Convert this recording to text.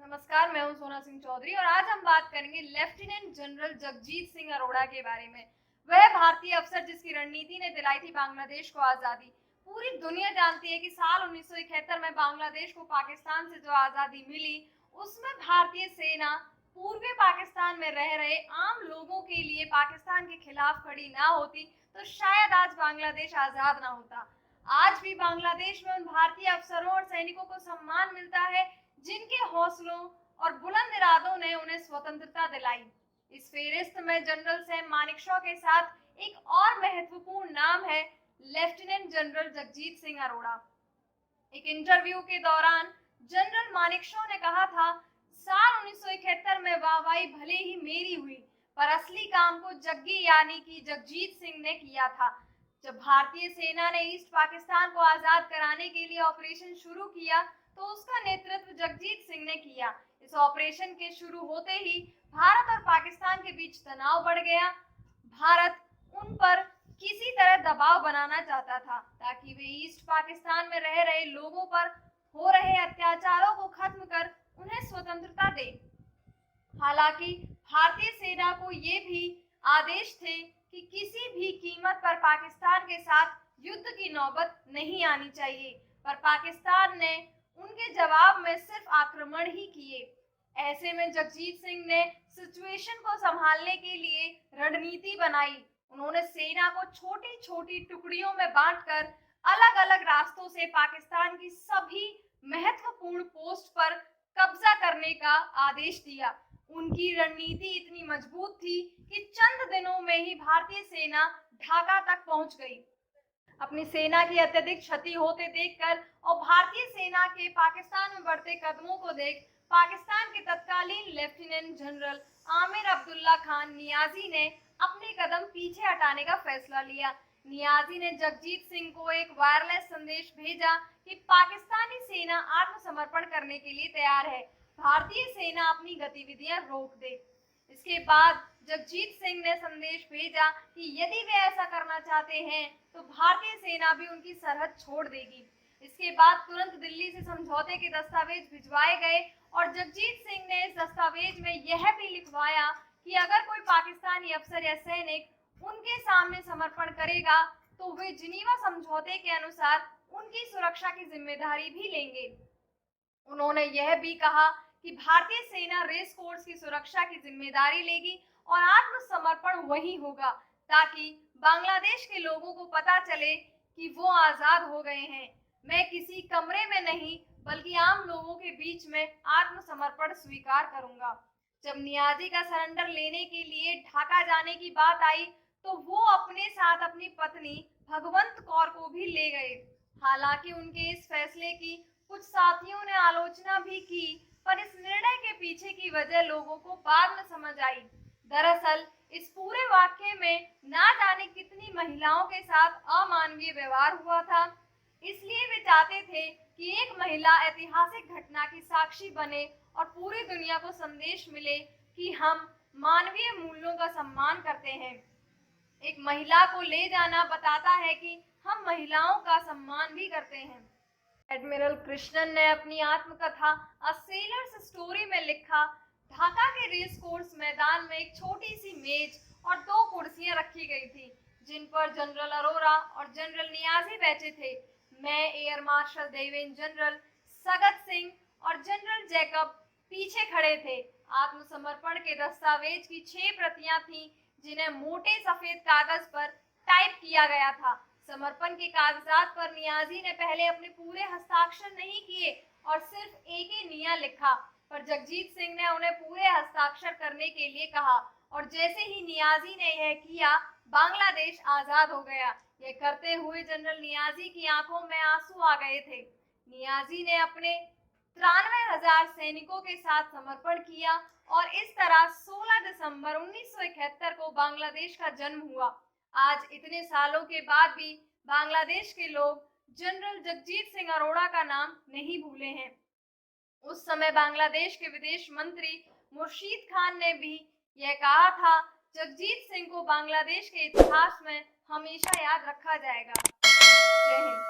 नमस्कार, मैं हूं सोना सिंह चौधरी और आज हम बात करेंगे लेफ्टिनेंट जनरल जगजीत सिंह अरोड़ा के बारे में। वह भारतीय अफसर जिसकी रणनीति ने दिलाई थी बांग्लादेश को आजादी। पूरी दुनिया जानती है कि साल 1971 में बांग्लादेश को पाकिस्तान से जो आजादी मिली, उसमें भारतीय सेना पूर्वी पाकिस्तान में रह रहे आम लोगों के लिए पाकिस्तान के खिलाफ खड़ी ना होती तो शायद आज बांग्लादेश आजाद ना होता। आज भी बांग्लादेश में उन भारतीय अफसरों और सैनिकों को सम्मान मिलता है जिनके हौसलों और बुलंद इरादों ने उन्हें स्वतंत्रता दिलाई। इस फेहरिस्त में जनरल सैम मानेकशॉ के साथ एक और महत्वपूर्ण नाम है लेफ्टिनेंट जनरल जगजीत सिंह अरोड़ा। एक इंटरव्यू के दौरान जनरल मानेकशॉ ने कहा था, साल 1971 में वाहवाही भले ही मेरी हुई, पर असली काम को जग्गी यानी कि जगजीत सिंह ने किया था। जब भारतीय सेना ने ईस्ट पाकिस्तान को आजाद कराने के लिए ऑपरेशन शुरू किया तो उसका नेतृत्व जगजीत सिंह ने किया। इस ऑपरेशन के शुरू होते ही भारत और पाकिस्तान के बीच तनाव बढ़ गया। भारत उन पर किसी तरह दबाव बनाना चाहता था ताकि वे ईस्ट पाकिस्तान में रह रहे लोगों पर हो रहे अत्याचारों को खत्म कर उन्हें स्वतंत्रता दे। हालांकि भारतीय सेना को ये भी आदेश थे कि किसी भी कीमत पर पाकिस्तान के साथ युद्ध की नौबत नहीं आनी चाहिए, पर पाकिस्तान ने उनके जवाब में सिर्फ आक्रमण ही किए। ऐसे में जगजीत सिंह ने सिचुएशन को संभालने के लिए रणनीति बनाई। उन्होंने सेना को छोटी छोटी टुकड़ियों में बांटकर अलग अलग रास्तों से पाकिस्तान की सभी महत्वपूर्ण पोस्ट पर कब्जा करने का आदेश दिया। उनकी रणनीति इतनी मजबूत थी कि चंद दिनों में ही भारतीय सेना ढाका तक पहुंच गई। अपनी सेना की अत्यधिक क्षति होते देखकर और भारतीय सेना के पाकिस्तान में बढ़ते कदमों को देख पाकिस्तान के तत्कालीन लेफ्टिनेंट जनरल आमिर अब्दुल्ला खान नियाजी ने अपने कदम पीछे हटाने का फैसला लिया। नियाजी ने जगजीत सिंह को एक वायरलेस संदेश भेजा कि पाकिस्तानी सेना आत्मसमर्पण करने के लिए तैयार है, भारतीय सेना अपनी गतिविधियां रोक दे। इसके बाद जगजीत सिंह ने संदेश भेजा कि यदि वे ऐसा करना चाहते हैं तो भारतीय सेना भी उनकी सरहद छोड़ देगी। इसके बाद तुरंत दिल्ली से समझौते के दस्तावेज भिजवाए गए और जगजीत सिंह ने इस दस्तावेज में यह भी लिखवाया कि अगर कोई पाकिस्तानी अफसर या सैनिक उनके सामने समर्पण करेगा तो वे जिनीवा समझौते के अनुसार उनकी सुरक्षा की जिम्मेदारी भी लेंगे। उन्होंने यह भी कहा कि भारतीय सेना रेस कोर्स की सुरक्षा की जिम्मेदारी लेगी और आत्मसमर्पण वही होगा ताकि बांग्लादेश के लोगों को पता चले कि वो आजाद हो गए हैं। मैं किसी कमरे में नहीं बल्कि आम लोगों के बीच में आत्मसमर्पण स्वीकार करूंगा। जब नियाजी का सरेंडर लेने के लिए ढाका जाने की बात आई तो वो अपने साथ अपनी पत्नी भगवंत कौर को भी ले गए। हालांकि उनके इस फैसले की कुछ साथियों ने आलोचना भी की, पर इस निर्णय के पीछे की वजह लोगों को बाद में समझ आई। दरअसल इस पूरे वाक्य में ना जाने कितनी महिलाओं के साथ अमानवीय व्यवहार हुआ था, इसलिए वे चाहते थे कि एक महिला ऐतिहासिक घटना की साक्षी बने और पूरी दुनिया को संदेश मिले कि हम मानवीय मूल्यों का सम्मान करते हैं। एक महिला को ले जाना बताता है कि हम महिलाओं का सम्मान भी करते हैं। एडमिरल कृष्णन ने अपनी आत्मकथा अ सेलर्स स्टोरी में लिखा, ढाका के रेस कोर्स मैदान में एक छोटी सी मेज और 2 कुर्सियां रखी गई थी जिन पर जनरल अरोड़ा और जनरल नियाजी बैठे थे। मैं, air marshal Devendra general Sagat Singh और जनरल जैकब पीछे खड़े थे। आत्मसमर्पण के दस्तावेज की 6 प्रतियां थीं जिन्हें मोटे सफेद कागज पर टाइप किया गया था। समर्पण के कागजात पर नियाजी ने पहले अपने पूरे हस्ताक्षर नहीं किए और सिर्फ एक ही निया लिखा, पर जगजीत सिंह ने उन्हें पूरे हस्ताक्षर करने के लिए कहा और जैसे ही नियाजी ने यह किया बांग्लादेश आजाद हो गया। यह करते हुए जनरल नियाजी की आंखों में आंसू आ गए थे। नियाजी ने अपने 93,000 सैनिकों के साथ समर्पण किया और इस तरह 16 दिसंबर 1971 को बांग्लादेश का जन्म हुआ। आज इतने सालों के बाद भी बांग्लादेश के लोग जनरल जगजीत सिंह अरोड़ा का नाम नहीं भूले हैं। उस समय बांग्लादेश के विदेश मंत्री मुर्शीद खान ने भी यह कहा था, जगजीत सिंह को बांग्लादेश के इतिहास में हमेशा याद रखा जाएगा। जय हिंद।